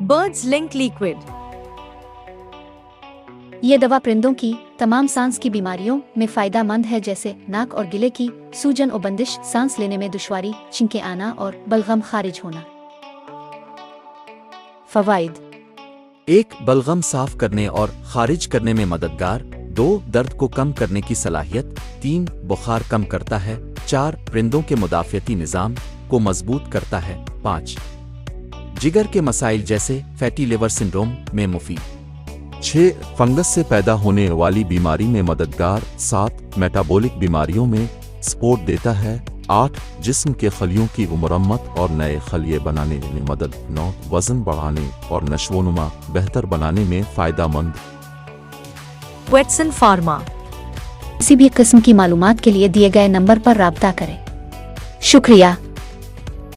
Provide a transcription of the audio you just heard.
Birds link liquid. ये दवा परिंदों की तमाम सांस की बीमारियों में फायदेमंद है, जैसे नाक और गिले की सूजन और बंदिश, सांस लेने में दुश्वारी, छिंके आना और बलगम खारिज होना। फवाइद: 1. बलगम साफ करने और खारिज करने में मददगार। 2. दर्द को कम करने की सलाहियत। 3. बुखार कम करता है। 4. परिंदों के मुदाफ़ियती निज़ाम को मजबूत करता है। 5. जिगर के मसाइल जैसे फैटी लिवर सिंड्रोम में मुफीद। 6. फंगस से पैदा होने वाली बीमारी में मददगार। 7. मेटाबॉलिक बीमारियों में सपोर्ट देता है। 8. जिस्म के खलियों की मुरम्मत और नए खलिए बनाने में मदद। 9. वजन बढ़ाने और नशोनुमा बेहतर बनाने में फ़ायदेमंद। वेटसन फार्मा। किसी भी किस्म की मालूमात के लिए दिए गए नंबर पर राब्ता करें। शुक्रिया।